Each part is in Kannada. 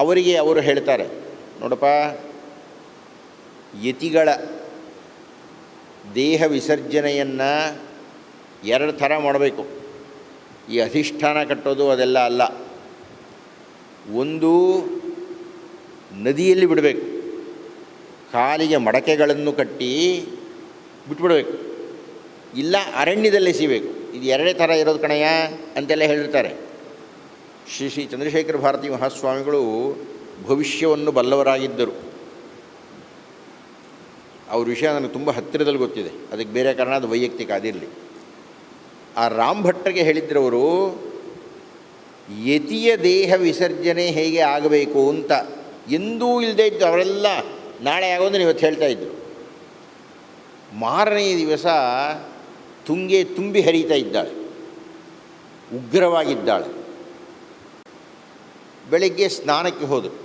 ಅವರಿಗೆ ಅವರು ಹೇಳ್ತಾರೆ, ನೋಡಪ್ಪ, ಯತಿಗಳ ದೇಹ ವಿಸರ್ಜನೆಯನ್ನು 2 ಥರ ಮಾಡಬೇಕು. ಈ ಅಧಿಷ್ಠಾನ ಕಟ್ಟೋದು ಅದೆಲ್ಲ ಅಲ್ಲ. ಒಂದು, ನದಿಯಲ್ಲಿ ಬಿಡಬೇಕು, ಕಾಲಿಗೆ ಮಡಕೆಗಳನ್ನು ಕಟ್ಟಿ ಬಿಟ್ಬಿಡಬೇಕು, ಇಲ್ಲ ಅರಣ್ಯದಲ್ಲಿ ಎಸಿಬೇಕು. ಇದು 2 ಥರ ಇರೋದು ಕಣಯ್ಯ ಅಂತೆಲ್ಲ ಹೇಳಿರ್ತಾರೆ. ಶ್ರೀ ಶ್ರೀ ಚಂದ್ರಶೇಖರ ಭಾರತಿ ಮಹಾಸ್ವಾಮಿಗಳು ಭವಿಷ್ಯವನ್ನು ಬಲ್ಲವರಾಗಿದ್ದರು. ಅವ್ರ ವಿಷಯ ನನಗೆ ತುಂಬ ಹತ್ತಿರದಲ್ಲಿ ಗೊತ್ತಿದೆ. ಅದಕ್ಕೆ ಬೇರೆ ಕಾರಣ, ಅದು ವೈಯಕ್ತಿಕ, ಅದಿರಲಿ. ಆ ರಾಮ್ ಭಟ್ರಿಗೆ ಹೇಳಿದ್ರವರು, ಯತಿಯ ದೇಹ ವಿಸರ್ಜನೆ ಹೇಗೆ ಆಗಬೇಕು ಅಂತ ಎಂದೂ ಇಲ್ಲದೇ ಇದ್ದು ಅವರೆಲ್ಲ ನಾಳೆ ಆಗೋದು ಇವತ್ತು ಹೇಳ್ತಾ ಇದ್ದರು. ಮಾರನೇ ದಿವಸ ತುಂಗೆ ತುಂಬಿ ಹರಿತಾ ಇದ್ದಾಳೆ, ಉಗ್ರವಾಗಿದ್ದಾಳೆ. ಬೆಳಗ್ಗೆ ಸ್ನಾನಕ್ಕೆ ಹೋದರು.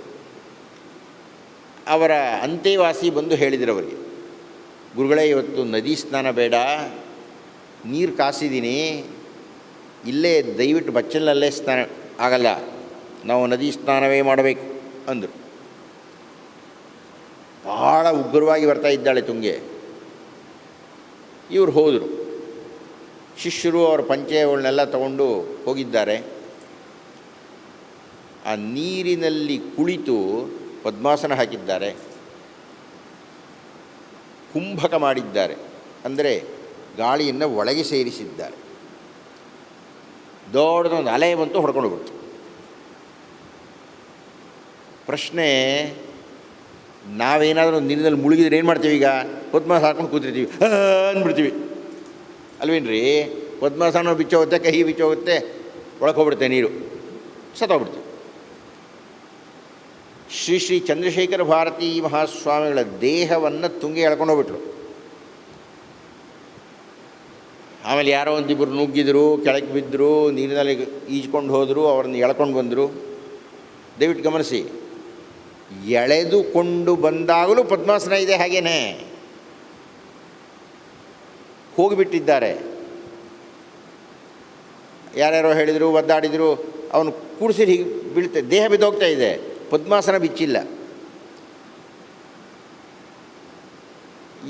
ಅವರ ಅಂತೆವಾಸಿ ಬಂದು ಹೇಳಿದರು ಅವರಿಗೆ, ಗುರುಗಳೇ, ಇವತ್ತು ನದಿ ಸ್ನಾನ ಬೇಡ, ನೀರು ಕಾಸಿದ್ದೀನಿ, ಇಲ್ಲೇ ದಯವಿಟ್ಟು ಬಚ್ಚಲಲ್ಲೇ ಸ್ನಾನ ಆಗಲ್ಲ, ನಾವು ನದಿ ಸ್ನಾನವೇ ಮಾಡಬೇಕು ಅಂದರು. ಭಾಳ ಉಗ್ರವಾಗಿ ಬರ್ತಾ ಇದ್ದಾಳೆ ತುಂಗೆ. ಇವರು ಹೋದರು. ಶಿಷ್ಯರು ಅವರ ಪಂಚೆಗಳನ್ನೆಲ್ಲ ತಗೊಂಡು ಹೋಗಿದ್ದಾರೆ. ಆ ನೀರಿನಲ್ಲಿ ಕುಳಿತು ಪದ್ಮಾಸನ ಹಾಕಿದ್ದಾರೆ, ಕುಂಭಕ ಮಾಡಿದ್ದಾರೆ, ಅಂದರೆ ಗಾಳಿಯನ್ನು ಒಳಗೆ ಸೇರಿಸಿದ್ದಾರೆ. ದೊಡ್ಡದೊಂದು ಅಲೆ ಬಂತು, ಹೊಡ್ಕೊಂಡು ಬಿಡ್ತು. ಪ್ರಶ್ನೆ, ನಾವೇನಾದರೂ ನೀರಿನಲ್ಲಿ ಮುಳುಗಿದ್ರೆ ಏನು ಮಾಡ್ತೀವಿ? ಈಗ ಪದ್ಮಾಸ ಹಾಕೊಂಡು ಕೂತಿರ್ತೀವಿ, ಅಂದ್ಬಿಡ್ತೀವಿ ಅಲ್ವೇನ್ರಿ? ಪದ್ಮಾಸನ ಬಿಚ್ಚೋಗುತ್ತೆ, ಕಹಿ ಬಿಚ್ಚೋಗುತ್ತೆ, ಒಳಗೆ ಹೋಗ್ಬಿಡುತ್ತೆ ನೀರು, ಸತ್ತೋಗ್ಬಿಡ್ತೀವಿ. ಶ್ರೀ ಶ್ರೀ ಚಂದ್ರಶೇಖರ ಭಾರತಿ ಮಹಾಸ್ವಾಮಿಗಳ ದೇಹವನ್ನು ತುಂಗೆ ಎಳ್ಕೊಂಡು ಹೋಗ್ಬಿಟ್ರು. ಆಮೇಲೆ ಯಾರೋ ಒಂದಿಬ್ಬರು ನುಗ್ಗಿದ್ರು, ಕೆಳಗೆ ಬಿದ್ದರು, ನೀರಿನಲ್ಲಿ ಈಜ್ಕೊಂಡು ಹೋದರು, ಅವ್ರನ್ನ ಎಳ್ಕೊಂಡು ಬಂದರು. ದಯವಿಟ್ಟು ಗಮನಿಸಿ, ಎಳೆದುಕೊಂಡು ಬಂದಾಗಲೂ ಪದ್ಮಾಸನ ಇದೆ, ಹಾಗೇನೆ ಹೋಗಿಬಿಟ್ಟಿದ್ದಾರೆ. ಯಾರ್ಯಾರೋ ಹೇಳಿದರು, ಒದ್ದಾಡಿದರು, ಅವನು ಕೂಡಿಸಿ ಹೀಗೆ ಬೀಳ್ತಾ, ದೇಹ ಬಿದ್ದೋಗ್ತಾ ಇದೆ, ಪದ್ಮಾಸನ ಬಿಚ್ಚಿಲ್ಲ.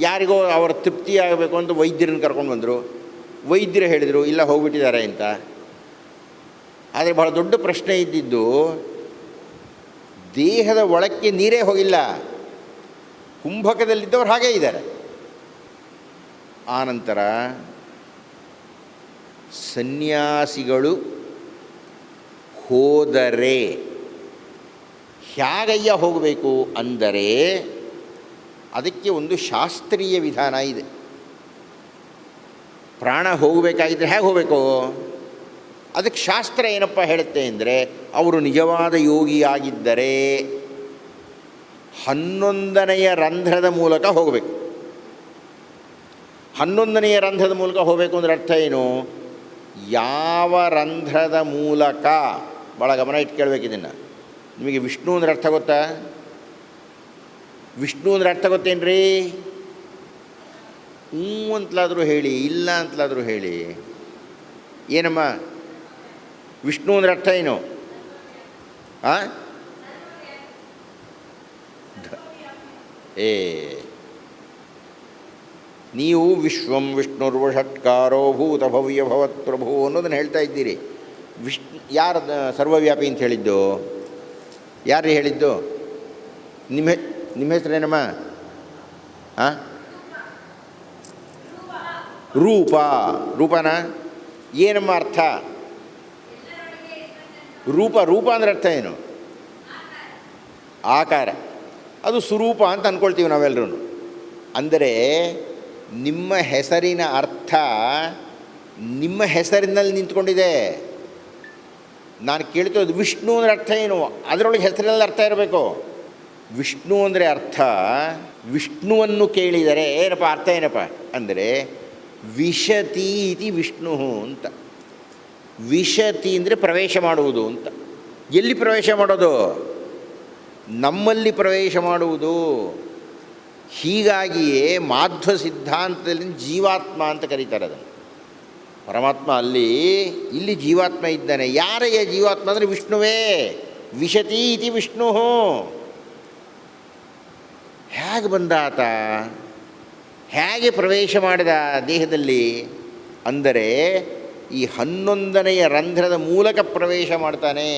ಯಾರಿಗೋ ಅವರ ತೃಪ್ತಿ ಆಗಬೇಕು ಅಂತ ವೈದ್ಯರನ್ನು ಕರ್ಕೊಂಡು ಬಂದರು. ವೈದ್ಯರು ಹೇಳಿದರು, ಇಲ್ಲ, ಹೋಗಿಬಿಟ್ಟಿದ್ದಾರೆ ಅಂತ. ಆದರೆ ಬಹಳ ದೊಡ್ಡ ಪ್ರಶ್ನೆ ಇದ್ದಿದ್ದು, ದೇಹದ ಒಳಕ್ಕೆ ನೀರೇ ಹೋಗಿಲ್ಲ, ಕುಂಭಕದಲ್ಲಿದ್ದವರು ಹಾಗೇ ಇದ್ದಾರೆ. ಆನಂತರ ಸನ್ಯಾಸಿಗಳು ಹೋದರೆ ಹೇಗಯ್ಯ ಹೋಗಬೇಕು ಅಂದರೆ, ಅದಕ್ಕೆ ಒಂದು ಶಾಸ್ತ್ರೀಯ ವಿಧಾನ ಇದೆ. ಪ್ರಾಣ ಹೋಗಬೇಕಾಗಿದ್ದರೆ ಹೇಗೆ ಹೋಗಬೇಕು? ಅದಕ್ಕೆ ಶಾಸ್ತ್ರ ಏನಪ್ಪ ಹೇಳುತ್ತೆ ಅಂದರೆ, ಅವರು ನಿಜವಾದ ಯೋಗಿಯಾಗಿದ್ದರೆ 11ನೆಯ ರಂಧ್ರದ ಮೂಲಕ ಹೋಗಬೇಕು. 11ನೆಯ ರಂಧ್ರದ ಮೂಲಕ ಹೋಗಬೇಕು ಅಂದರೆ ಅರ್ಥ ಏನು? ಯಾವ ರಂಧ್ರದ ಮೂಲಕ, ಭಾಳ ಗಮನ ಇಟ್ಟು ಕೇಳಬೇಕು ಇದನ್ನು. ನಿಮಗೆ ವಿಷ್ಣು ಅಂದರೆ ಅರ್ಥ ಗೊತ್ತಾ? ವಿಷ್ಣು ಅಂದರೆ ಅರ್ಥ ಗೊತ್ತೇನ್ರಿ? ಹ್ಞೂ ಅಂತಲಾದರೂ ಹೇಳಿ, ಇಲ್ಲ ಅಂತಲಾದರೂ ಹೇಳಿ. ಏನಮ್ಮ ವಿಷ್ಣು ಅಂದರೆ ಅರ್ಥ ಏನು? ನೀವು ವಿಶ್ವಂ ವಿಷ್ಣುರ್ವಷಟ್ಕಾರೋ ಭೂತ ಭವ್ಯ ಭವತ್ ಪ್ರಭು ಅನ್ನೋದನ್ನು ಹೇಳ್ತಾ ಇದ್ದೀರಿ. ಯಾರು ಸರ್ವವ್ಯಾಪಿ ಅಂತ ಹೇಳಿದ್ದು? ಯಾರು ಹೇಳಿದ್ದು? ನಿಮ್ಮ ಹೆಸರೇನಮ್ಮ? ರೂಪನಾ? ಏನಮ್ಮ ಅರ್ಥ? ರೂಪ ಅಂದರೆ ಅರ್ಥ ಏನು? ಆಕಾರ. ಅದು ಸ್ವರೂಪ ಅಂತ ಅಂದ್ಕೊಳ್ತೀವಿ ನಾವೆಲ್ಲರೂ. ಅಂದರೆ ನಿಮ್ಮ ಹೆಸರಿನ ಅರ್ಥ ನಿಮ್ಮ ಹೆಸರಿನಲ್ಲಿ ನಿಂತ್ಕೊಂಡಿದೆ. ನಾನು ಕೇಳ್ತಿರೋದು ವಿಷ್ಣು ಅಂದರೆ ಅರ್ಥ ಏನು? ಅದರೊಳಗೆ ಹೆಸರಿನಲ್ಲಿ ಅರ್ಥ ಇರಬೇಕು. ವಿಷ್ಣು ಅಂದರೆ ಅರ್ಥ, ವಿಷ್ಣುವನ್ನು ಕೇಳಿದರೆ ಏನಪ್ಪ ಅರ್ಥ ಏನಪ್ಪ ಅಂದರೆ ವಿಶತಿ ಇತಿ ವಿಷ್ಣು ಅಂತ. ವಿಶತಿ ಅಂದರೆ ಪ್ರವೇಶ ಮಾಡುವುದು ಅಂತ. ಎಲ್ಲಿ ಪ್ರವೇಶ ಮಾಡೋದು? ನಮ್ಮಲ್ಲಿ ಪ್ರವೇಶ ಮಾಡುವುದು. ಹೀಗಾಗಿಯೇ ಮಾಧ್ವ ಸಿದ್ಧಾಂತದಲ್ಲಿ ಜೀವಾತ್ಮ ಅಂತ ಕರೀತಾರೆ ಅದನ್ನು. ಪರಮಾತ್ಮ ಅಲ್ಲಿ, ಇಲ್ಲಿ ಜೀವಾತ್ಮ ಇದ್ದಾನೆ. ಯಾರಿಗೆ ಜೀವಾತ್ಮ ಅಂದರೆ ವಿಷ್ಣುವೇ. ವಿಶತಿ ಇತಿ ವಿಷ್ಣು. ಹೇಗೆ ಬಂದಾತ, ಹೇಗೆ ಪ್ರವೇಶ ಮಾಡಿದ ದೇಹದಲ್ಲಿ ಅಂದರೆ ಈ 11ನೆಯ ರಂಧ್ರದ ಮೂಲಕ ಪ್ರವೇಶ ಮಾಡ್ತಾನೆ.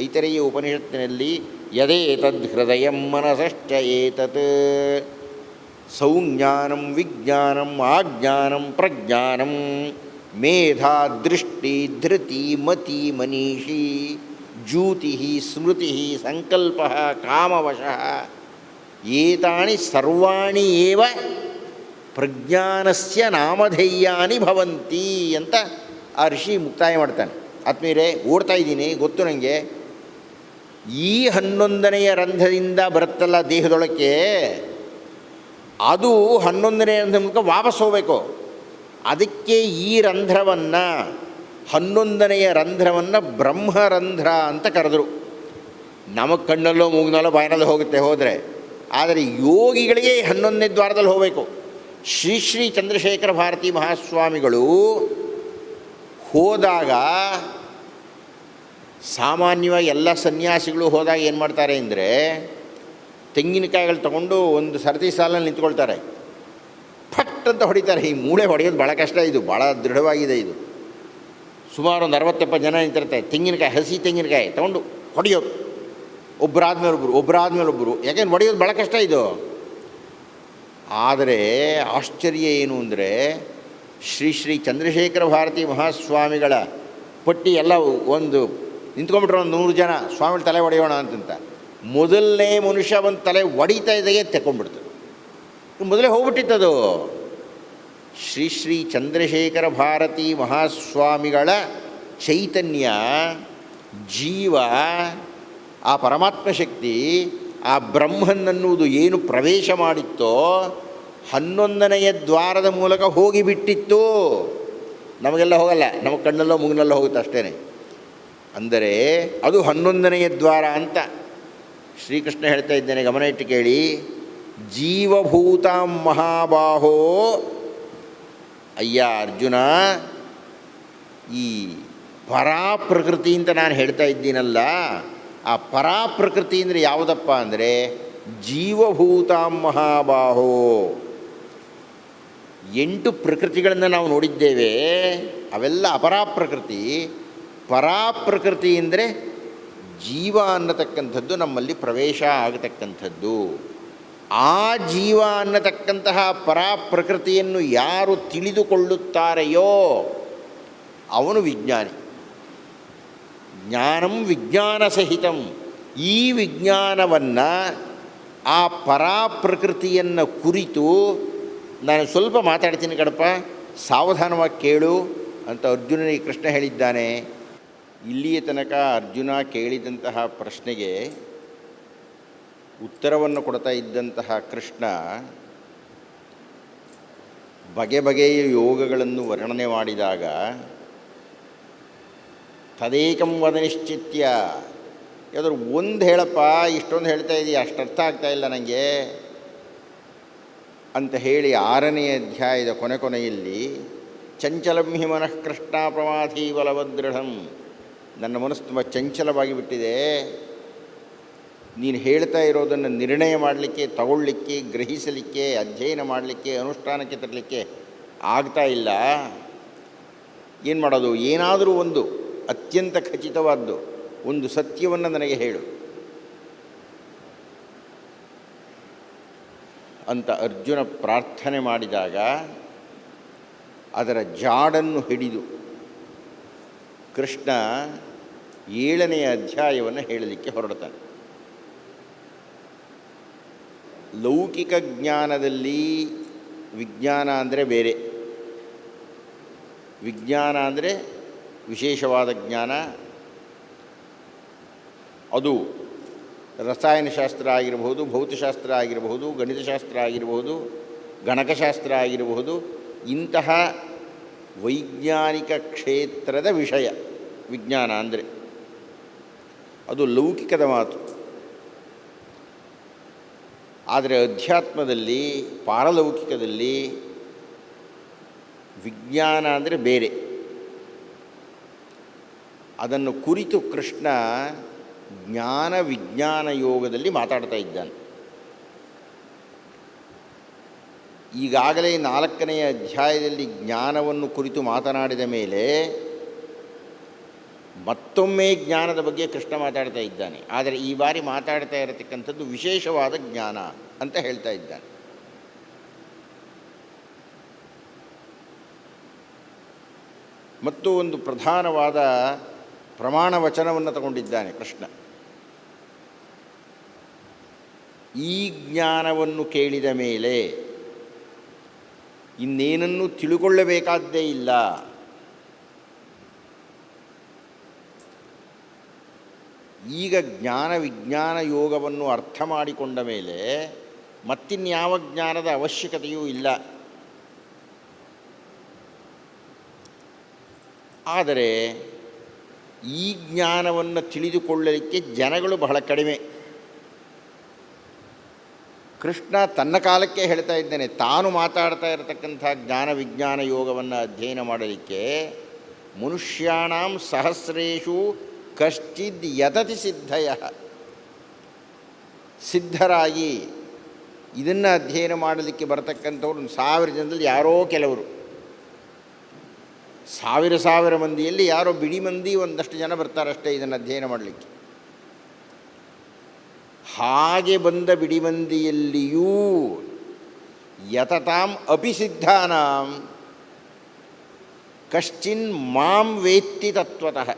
ಐತರೇಯ ಉಪನಿಷತ್ತಿನಲ್ಲಿ ಯದೇತದ್ ಹೃದಯಂ ಮನಸಶ್ಚ ಏತತ್ ಸೌಜ್ಞಾನಂ ವಿಜ್ಞಾನಂ ಆಜ್ಞಾನಂ ಪ್ರಜ್ಞಾನಂ ಮೇಧಾ ದೃಷ್ಟಿ ಧೃತಿ ಮತಿ ಮನೀಷಿ ಜ್ಯೂತಿ ಸ್ಮೃತಿ ಸಂಕಲ್ಪ ಕಾಮವಶಃ ಏತಾನಿ ಸರ್ವಾಣಿ ಏವ ಪ್ರಜ್ಞಾನಸ್ಯ ನಾಮಧೇಯಾನಿ ಭವಂತಿ ಅಂತ ಆ ಋಷಿ ಮುಕ್ತಾಯ ಮಾಡ್ತಾನೆ. ಆತ್ಮೀಯರೇ, ಓಡ್ತಾ ಇದ್ದೀನಿ ಗೊತ್ತು ನನಗೆ, ಈ 11ನೆಯ ರಂಧ್ರದಿಂದ ಬರುತ್ತಲ್ಲ ದೇಹದೊಳಕ್ಕೆ, ಅದು 11ನೇ ರಂಧ್ರ ಮೂಲಕ ವಾಪಸ್ ಹೋಗಬೇಕು. ಅದಕ್ಕೆ ಈ ರಂಧ್ರವನ್ನು 11ನೆಯ ರಂಧ್ರವನ್ನು ಬ್ರಹ್ಮರಂಧ್ರ ಅಂತ ಕರೆದರು. ನಮಗೆ ಕಣ್ಣಲ್ಲೋ ಮೂಗಿನಲ್ಲೋ ಬಾಯಿನಲ್ಲೋ ಹೋಗುತ್ತೆ ಹೋದರೆ, ಆದರೆ ಯೋಗಿಗಳಿಗೆ 11ನೇ ದ್ವಾರದಲ್ಲಿ ಹೋಗಬೇಕು. ಶ್ರೀ ಶ್ರೀ ಚಂದ್ರಶೇಖರ ಭಾರತಿ ಮಹಾಸ್ವಾಮಿಗಳು ಹೋದಾಗ, ಸಾಮಾನ್ಯವಾಗಿ ಎಲ್ಲ ಸನ್ಯಾಸಿಗಳು ಹೋದಾಗ ಏನು ಮಾಡ್ತಾರೆ ಅಂದರೆ, ತೆಂಗಿನಕಾಯಿಗಳು ತಗೊಂಡು ಒಂದು ಸರತಿ ಸಾಲಲ್ಲಿ ನಿಂತ್ಕೊಳ್ತಾರೆ, ಫಟ್ ಅಂತ ಹೊಡಿತಾರೆ. ಈ ಮೂಳೆ ಹೊಡೆಯೋದು ಭಾಳ ಕಷ್ಟ, ಇದು ಭಾಳ ದೃಢವಾಗಿದೆ. ಇದು ಸುಮಾರು ಒಂದು 60-70 ಜನ ನಿಂತಿರ್ತಾರೆ. ತೆಂಗಿನಕಾಯಿ, ಹಸಿ ತೆಂಗಿನಕಾಯಿ ತಗೊಂಡು ಹೊಡೆಯೋದು, ಒಬ್ಬರಾದ್ಮೇಲೆ ಒಬ್ಬರು. ಯಾಕೆಂದ್ರೆ ಹೊಡೆಯೋದು ಭಾಳ ಕಷ್ಟ ಇದು. ಆದರೆ ಆಶ್ಚರ್ಯ ಏನು ಅಂದರೆ, ಶ್ರೀ ಶ್ರೀ ಚಂದ್ರಶೇಖರ ಭಾರತಿ ಮಹಾಸ್ವಾಮಿಗಳ ಪಟ್ಟಿ ಎಲ್ಲ ಒಂದು ನಿಂತ್ಕೊಂಡ್ಬಿಟ್ರೆ ಒಂದು 100 ಜನ ಸ್ವಾಮಿಗಳ ತಲೆ ಹೊಡೆಯೋಣ ಅಂತಂತ, ಮೊದಲನೇ ಮನುಷ್ಯ ಒಂದು ತಲೆ ಹೊಡಿತಾ ಇದ್ದಾಗೆ ತೆಕ್ಕೊಂಡ್ಬಿಡ್ತು. ಮೊದಲೇ ಹೋಗ್ಬಿಟ್ಟಿತ್ತದು. ಶ್ರೀ ಶ್ರೀ ಚಂದ್ರಶೇಖರ ಭಾರತಿ ಮಹಾಸ್ವಾಮಿಗಳ ಚೈತನ್ಯ, ಜೀವ, ಆ ಪರಮಾತ್ಮ ಶಕ್ತಿ, ಆ ಬ್ರಹ್ಮನ್ನನ್ನುವುದು ಏನು ಪ್ರವೇಶ ಮಾಡಿತ್ತೋ 11ನೆಯ ದ್ವಾರದ ಮೂಲಕ ಹೋಗಿಬಿಟ್ಟಿತ್ತು. ನಮಗೆಲ್ಲ ಹೋಗಲ್ಲ, ನಮ್ಮ ಕಣ್ಣಲ್ಲೋ ಮೂಗಿನಲ್ಲೋ ಹೋಗುತ್ತೆ ಅಷ್ಟೇ. ಅಂದರೆ ಅದು 11ನೆಯ ದ್ವಾರ ಅಂತ ಶ್ರೀಕೃಷ್ಣ ಹೇಳ್ತಾ ಇದ್ದೇನೆ, ಗಮನ ಇಟ್ಟು ಕೇಳಿ. ಜೀವಭೂತಾಂ ಮಹಾಬಾಹೋ, ಅಯ್ಯ ಅರ್ಜುನ, ಈ ಪರಾಪ್ರಕೃತಿ ಅಂತ ನಾನು ಹೇಳ್ತಾ ಇದ್ದೀನಲ್ಲ, ಆ ಪರಾಪ್ರಕೃತಿ ಅಂದರೆ ಯಾವುದಪ್ಪ ಅಂದರೆ ಜೀವಭೂತಾಂ ಮಹಾಬಾಹೋ. 8 ಪ್ರಕೃತಿಗಳನ್ನು ನಾವು ನೋಡಿದ್ದೇವೆ, ಅವೆಲ್ಲ ಅಪರಾಪ್ರಕೃತಿ. ಪರಾಪ್ರಕೃತಿ ಅಂದರೆ ಜೀವ ಅನ್ನತಕ್ಕಂಥದ್ದು ನಮ್ಮಲ್ಲಿ ಪ್ರವೇಶ ಆಗತಕ್ಕಂಥದ್ದು. ಆ ಜೀವ ಅನ್ನತಕ್ಕಂತಹ ಪರಾಪ್ರಕೃತಿಯನ್ನು ಯಾರು ತಿಳಿದುಕೊಳ್ಳುತ್ತಾರೆಯೋ ಅವನು ವಿಜ್ಞಾನಿ. ಜ್ಞಾನಂ ವಿಜ್ಞಾನ ಸಹಿತಂ. ಈ ವಿಜ್ಞಾನವನ್ನು, ಆ ಪರಾಪ್ರಕೃತಿಯನ್ನು ಕುರಿತು ನಾನು ಸ್ವಲ್ಪ ಮಾತಾಡ್ತೀನಿ ಕಡಪ, ಸಾವಧಾನವಾಗಿ ಕೇಳು ಅಂತ ಅರ್ಜುನನಿಗೆ ಕೃಷ್ಣ ಹೇಳಿದ್ದಾನೆ. ಇಲ್ಲಿಯ ತನಕ ಅರ್ಜುನ ಕೇಳಿದಂತಹ ಪ್ರಶ್ನೆಗೆ ಉತ್ತರವನ್ನು ಕೊಡ್ತಾ ಇದ್ದಂತಹ ಕೃಷ್ಣ ಬಗೆ ಬಗೆಯ ಯೋಗಗಳನ್ನು ವರ್ಣನೆ ಮಾಡಿದಾಗ, ತದೇಕಂ ವದ ನಿಶ್ಚಿತ್ಯ, ಯಾವ್ದಾದ್ರು ಒಂದು ಹೇಳಪ್ಪ, ಇಷ್ಟೊಂದು ಹೇಳ್ತಾ ಇದೆಯಾ, ಅಷ್ಟು ಅರ್ಥ ಆಗ್ತಾಯಿಲ್ಲ ನನಗೆ ಅಂತ ಹೇಳಿ 6ನೇ ಅಧ್ಯಾಯದ ಕೊನೆಯಲ್ಲಿ ಚಂಚಲಂ ಹಿ ಮನಃ ಕೃಷ್ಣ ಪ್ರಮಾಧೀ ಬಲವದೃಢಂ, ನನ್ನ ಮನಸ್ಸು ತುಂಬ ಚಂಚಲವಾಗಿ ಬಿಟ್ಟಿದೆ, ನೀನು ಹೇಳ್ತಾ ಇರೋದನ್ನು ನಿರ್ಣಯ ಮಾಡಲಿಕ್ಕೆ, ತಗೊಳ್ಳಿಕ್ಕೆ, ಗ್ರಹಿಸಲಿಕ್ಕೆ, ಅಧ್ಯಯನ ಮಾಡಲಿಕ್ಕೆ, ಅನುಷ್ಠಾನಕ್ಕೆ ತರಲಿಕ್ಕೆ ಆಗ್ತಾ ಇಲ್ಲ. ಏನು ಮಾಡೋದು? ಏನಾದರೂ ಒಂದು ಅತ್ಯಂತ ಖಚಿತವಾದ್ದು ಒಂದು ಸತ್ಯವನ್ನು ನನಗೆ ಹೇಳು ಅಂತ ಅರ್ಜುನ ಪ್ರಾರ್ಥನೆ ಮಾಡಿದಾಗ, ಅದರ ಜಾಡನ್ನು ಹಿಡಿದು ಕೃಷ್ಣ 7ನೆಯ ಅಧ್ಯಾಯವನ್ನು ಹೇಳಲಿಕ್ಕೆ ಹೊರಡ್ತಾನೆ. ಲೌಕಿಕ ಜ್ಞಾನದಲ್ಲಿ ವಿಜ್ಞಾನ ಅಂದರೆ ಬೇರೆ, ವಿಜ್ಞಾನ ಅಂದರೆ ವಿಶೇಷವಾದ ಜ್ಞಾನ. ಅದು ರಸಾಯನಶಾಸ್ತ್ರ ಆಗಿರಬಹುದು, ಭೌತಶಾಸ್ತ್ರ ಆಗಿರಬಹುದು, ಗಣಿತಶಾಸ್ತ್ರ ಆಗಿರಬಹುದು, ಗಣಕಶಾಸ್ತ್ರ ಆಗಿರಬಹುದು. ಇಂತಹ ವೈಜ್ಞಾನಿಕ ಕ್ಷೇತ್ರದ ವಿಷಯ ವಿಜ್ಞಾನ ಅಂದರೆ ಅದು ಲೌಕಿಕದ ಮಾತು. ಆದರೆ ಅಧ್ಯಾತ್ಮದಲ್ಲಿ, ಪಾರಲೌಕಿಕದಲ್ಲಿ ವಿಜ್ಞಾನ ಅಂದರೆ ಬೇರೆ. ಅದನ್ನು ಕುರಿತು ಕೃಷ್ಣ ಜ್ಞಾನ ವಿಜ್ಞಾನ ಯೋಗದಲ್ಲಿ ಮಾತಾಡ್ತಾ ಇದ್ದಾನೆ. ಈಗಾಗಲೇ 4ನೇ ಅಧ್ಯಾಯದಲ್ಲಿ ಜ್ಞಾನವನ್ನು ಕುರಿತು ಮಾತನಾಡಿದ ಮೇಲೆ ಮತ್ತೊಮ್ಮೆ ಜ್ಞಾನದ ಬಗ್ಗೆ ಕೃಷ್ಣ ಮಾತಾಡ್ತಾ ಇದ್ದಾನೆ. ಆದರೆ ಈ ಬಾರಿ ಮಾತಾಡ್ತಾ ಇರತಕ್ಕಂಥದ್ದು ವಿಶೇಷವಾದ ಜ್ಞಾನ ಅಂತ ಹೇಳ್ತಾ ಇದ್ದಾನೆ. ಮತ್ತು ಒಂದು ಪ್ರಧಾನವಾದ ಪ್ರಮಾಣ ವಚನವನ್ನು ತಗೊಂಡಿದ್ದಾನೆ ಕೃಷ್ಣ. ಈ ಜ್ಞಾನವನ್ನು ಕೇಳಿದ ಮೇಲೆ ಇನ್ನೇನನ್ನೂ ತಿಳುಕೊಳ್ಳಬೇಕಾದ್ದೇ ಇಲ್ಲ. ಈಗ ಜ್ಞಾನ ವಿಜ್ಞಾನ ಯೋಗವನ್ನು ಅರ್ಥ ಮಾಡಿಕೊಂಡ ಮೇಲೆ ಮತ್ತಿನ್ಯಾವ ಜ್ಞಾನದ ಅವಶ್ಯಕತೆಯೂ ಇಲ್ಲ. ಆದರೆ ಈ ಜ್ಞಾನವನ್ನು ತಿಳಿದುಕೊಳ್ಳಲಿಕ್ಕೆ ಜನಗಳು ಬಹಳ ಕಡಿಮೆ. ಕೃಷ್ಣ ತನ್ನ ಕಾಲಕ್ಕೆ ಹೇಳ್ತಾ ಇದ್ದಾನೆ, ತಾನು ಮಾತಾಡ್ತಾ ಇರತಕ್ಕಂಥ ಜ್ಞಾನ ವಿಜ್ಞಾನ ಯೋಗವನ್ನು ಅಧ್ಯಯನ ಮಾಡಲಿಕ್ಕೆ ಮನುಷ್ಯಾಣಾಂ ಸಹಸ್ರೇಷು ಕಶ್ಚಿದ್ ಯತತಿ ಸಿದ್ಧಯ. ಸಿದ್ಧರಾಗಿ ಇದನ್ನು ಅಧ್ಯಯನ ಮಾಡಲಿಕ್ಕೆ ಬರತಕ್ಕಂಥವ್ರು 1000 ಜನದಲ್ಲಿ ಯಾರೋ ಕೆಲವರು, 1000 ಮಂದಿಯಲ್ಲಿ ಯಾರೋ ಬಿಡಿ ಮಂದಿ ಒಂದಷ್ಟು ಜನ ಬರ್ತಾರಷ್ಟೇ ಇದನ್ನು ಅಧ್ಯಯನ ಮಾಡಲಿಕ್ಕೆ. ಹಾಗೆ ಬಂದ ಬಿಡಿ ಮಂದಿಯಲ್ಲಿಯೂ ಯತತಾಂ ಅಪಿ ಸಿದ್ಧಾನಾಂ ಕಶ್ಚಿನ್ ಮಾಂ ವೇತ್ತಿ ತತ್ವತಃ.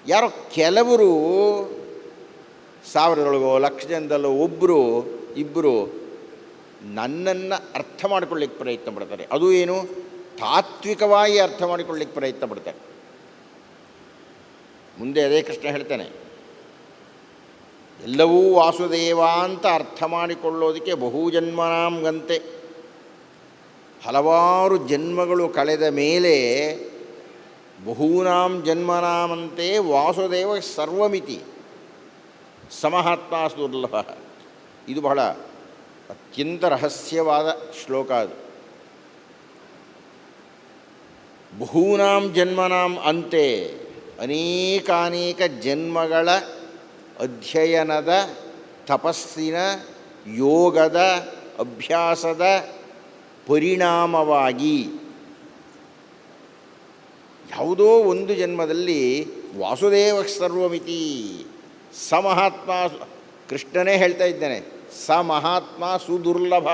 ಯಾರೋ ಕೆಲವರು 1000 ಲಕ್ಷ ಜನದಲ್ಲೋ ಒಬ್ಬರು ಇಬ್ಬರು ನನ್ನನ್ನು ಅರ್ಥ ಮಾಡಿಕೊಳ್ಳಿಕ್ಕೆ ಪ್ರಯತ್ನ ಪಡ್ತಾರೆ. ಅದು ಏನು, ತಾತ್ವಿಕವಾಗಿ ಅರ್ಥ ಮಾಡಿಕೊಳ್ಳಿಕ್ಕೆ ಪ್ರಯತ್ನ ಪಡ್ತಾರೆ. ಮುಂದೆ ಅದೇ ಕೃಷ್ಣ ಹೇಳ್ತಾನೆ, ಎಲ್ಲವೂ ವಾಸುದೇವ ಅಂತ ಅರ್ಥ ಮಾಡಿಕೊಳ್ಳೋದಕ್ಕೆ ಬಹುಜನ್ಮನಾಂ ಗಂತೆ. ಹಲವಾರು ಜನ್ಮಗಳು ಕಳೆದ ಮೇಲೆ ಬಹೂನಾಂ ಜನ್ಮನಾಮಂತೆ ವಾಸುದೇವ ಸರ್ವಮಿತಿ ಸಮಹಾತ್ಮ ದುರ್ಲಭ. ಇದು ಬಹಳ ಅತ್ಯಂತ ರಹಸ್ಯವಾದ ಶ್ಲೋಕ. ಅದು ಬಹೂನಾಂ ಜನ್ಮನಾಂ ಅಂತೆ, ಅನೇಕಾನೇಕ ಜನ್ಮಗಳ ಅಧ್ಯಯನದ, ತಪಸ್ಸಿನ, ಯೋಗದ ಅಭ್ಯಾಸದ ಪರಿಣಾಮವಾಗಿ ಯಾವುದೋ ಒಂದು ಜನ್ಮದಲ್ಲಿ ವಾಸುದೇವ ಸರ್ವಮಿತಿ ಸ ಮಹಾತ್ಮ. ಕೃಷ್ಣನೇ ಹೇಳ್ತಾ ಇದ್ದಾನೆ, ಸ ಮಹಾತ್ಮ ಸುದುರ್ಲಭ.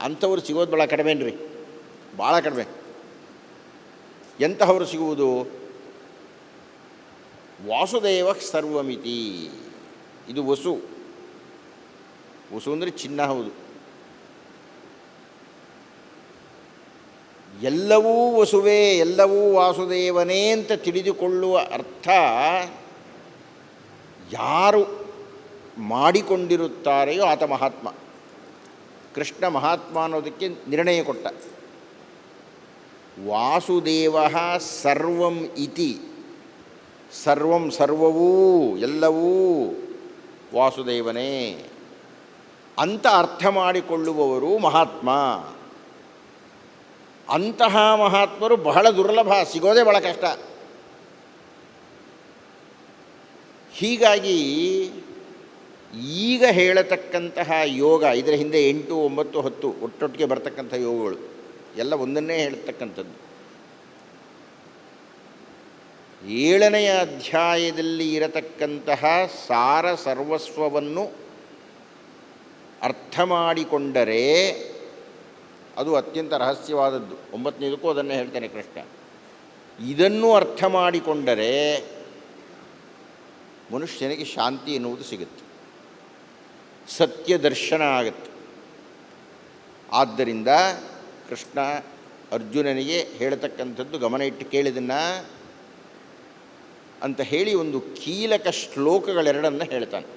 ಅಂಥವ್ರು ಸಿಗೋದು ಭಾಳ ಕಡಿಮೆನ್ರಿ, ಭಾಳ ಕಡಿಮೆ. ಎಂತಹವರು ಸಿಗುವುದು? ವಾಸುದೇವ ಸರ್ವಮಿತಿ. ಇದು ವಸು. ವಸು ಅಂದರೆ ಚಿನ್ನ. ಹೌದು, ಎಲ್ಲವೂ ವಸುವೇ, ಎಲ್ಲವೂ ವಾಸುದೇವನೇ ಅಂತ ತಿಳಿದುಕೊಳ್ಳುವ ಅರ್ಥ ಯಾರು ಮಾಡಿಕೊಂಡಿರುತ್ತಾರೆಯೋ ಆತ ಮಹಾತ್ಮ. ಕೃಷ್ಣ ಮಹಾತ್ಮ ಅನ್ನೋದಕ್ಕೆ ನಿರ್ಣಯ ಕೊಟ್ಟ. ವಾಸುದೇವ ಸರ್ವಂ ಇತಿ. ಸರ್ವಂ ಸರ್ವವೂ, ಎಲ್ಲವೂ ವಾಸುದೇವನೇ ಅಂತ ಅರ್ಥ ಮಾಡಿಕೊಳ್ಳುವವರು ಮಹಾತ್ಮ. ಅಂತಹ ಮಹಾತ್ಮರು ಬಹಳ ದುರ್ಲಭ, ಸಿಗೋದೇ ಬಹಳ ಕಷ್ಟ. ಹೀಗಾಗಿ ಈಗ ಹೇಳತಕ್ಕಂತಹ ಯೋಗ, ಇದರ ಹಿಂದೆ 8, 9, 10 ಒಟ್ಟೊಟ್ಟಿಗೆ ಬರ್ತಕ್ಕಂಥ ಯೋಗಗಳು ಎಲ್ಲ ಒಂದನ್ನೇ ಹೇಳ್ತಕ್ಕಂಥದ್ದು. 7ನೇ ಅಧ್ಯಾಯದಲ್ಲಿ ಇರತಕ್ಕಂತಹ ಸಾರ ಸರ್ವಸ್ವವನ್ನು ಅರ್ಥ ಮಾಡಿಕೊಂಡರೆ ಅದು ಅತ್ಯಂತ ರಹಸ್ಯವಾದದ್ದು. 9ನೇದಕ್ಕೂ ಅದನ್ನೇ ಹೇಳ್ತಾನೆ ಕೃಷ್ಣ. ಇದನ್ನು ಅರ್ಥ ಮಾಡಿಕೊಂಡರೆ ಮನುಷ್ಯನಿಗೆ ಶಾಂತಿ ಎನ್ನುವುದು ಸಿಗುತ್ತೆ, ಸತ್ಯ ದರ್ಶನ ಆಗುತ್ತೆ. ಆದ್ದರಿಂದ ಕೃಷ್ಣ ಅರ್ಜುನನಿಗೆ ಹೇಳ್ತಕ್ಕಂಥದ್ದು ಗಮನ ಇಟ್ಟು ಕೇಳಿದನ್ನು ಅಂತ ಹೇಳಿ ಒಂದು ಕೀಲಕ ಶ್ಲೋಕಗಳೆರಡನ್ನು ಹೇಳ್ತಾನೆ.